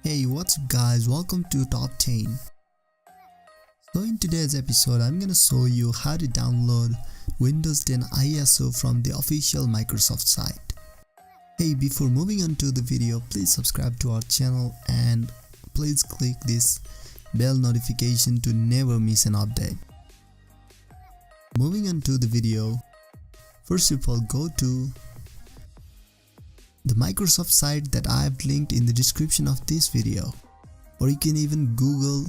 Hey, what's up guys, welcome to Top 10. So in today's episode I'm gonna show you how to download Windows 10 ISO from the official Microsoft site. Hey, before moving on to the video, please subscribe to our channel and please click this bell notification to never miss an update. Moving on to the video, first of all go to the Microsoft site that I have linked in the description of this video, or you can even Google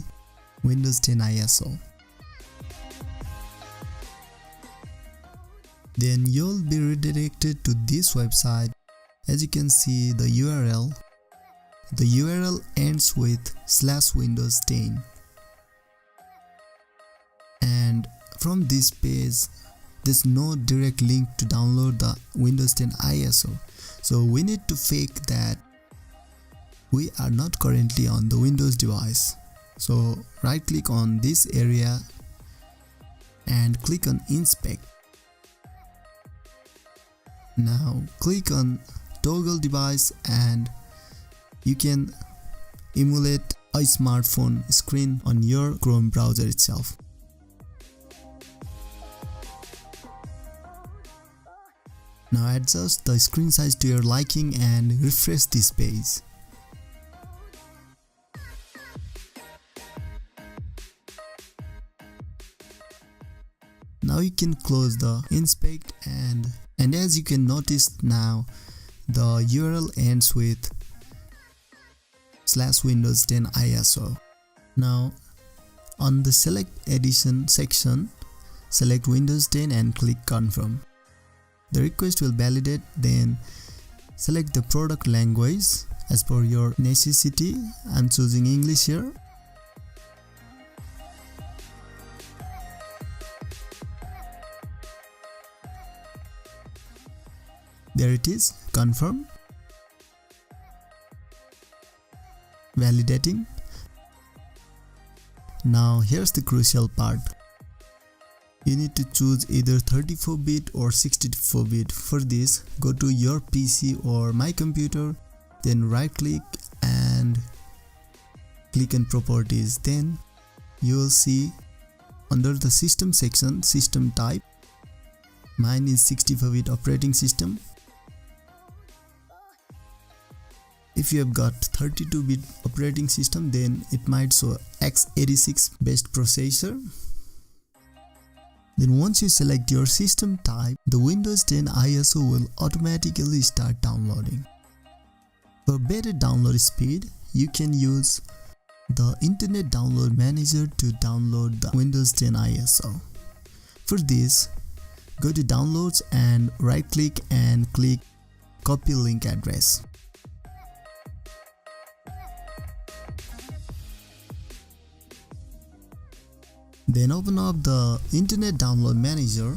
Windows 10 ISO. Then you'll be redirected to this website. As you can see the URL ends with /Windows10, and from this page there's no direct link to download the Windows 10 ISO. So we need to fake that we are not currently on the Windows device. So right click on this area and click on inspect. Now click on toggle device and you can emulate a smartphone screen on your Chrome browser itself. Now adjust the screen size to your liking and refresh this page. Now you can close the inspect and as you can notice now the URL ends with /Windows10 ISO. Now on the select edition section, select Windows 10 and click confirm. The request will validate, then select the product language as per your necessity. I'm choosing English here. There it is, confirm. Validating. Now here's the crucial part. You need to choose either 34-bit or 64-bit. For this, go to your PC or my computer, then right click and click on properties. Then you will see under the system section, system type. Mine is 64-bit operating system. If you have got 32-bit operating system, then it might show x86 based processor. Then once you select your system type, the Windows 10 ISO will automatically start downloading. For better download speed, you can use the Internet Download Manager to download the Windows 10 ISO. For this, go to Downloads and right click and click Copy Link Address. Then open up the Internet Download Manager.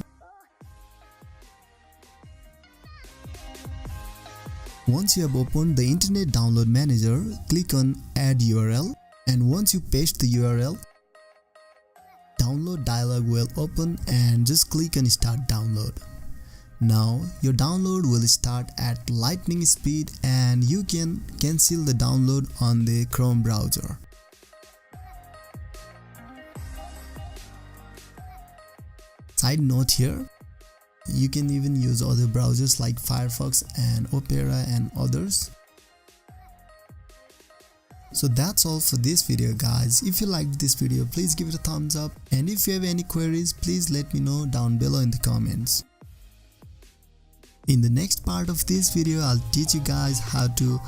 Once you have opened the Internet Download Manager, click on Add URL, and once you paste the URL, download dialog will open and just click on Start Download. Now your download will start at lightning speed and you can cancel the download on the Chrome browser. Side note here, you can even use other browsers like Firefox and Opera and others. So that's all for this video guys. If you liked this video, please give it a thumbs up, and if you have any queries, please let me know down below in the comments. In the next part of this video, I'll teach you guys how to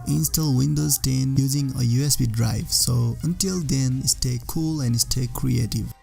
install Windows 10 using a USB drive. So until then, stay cool and stay creative.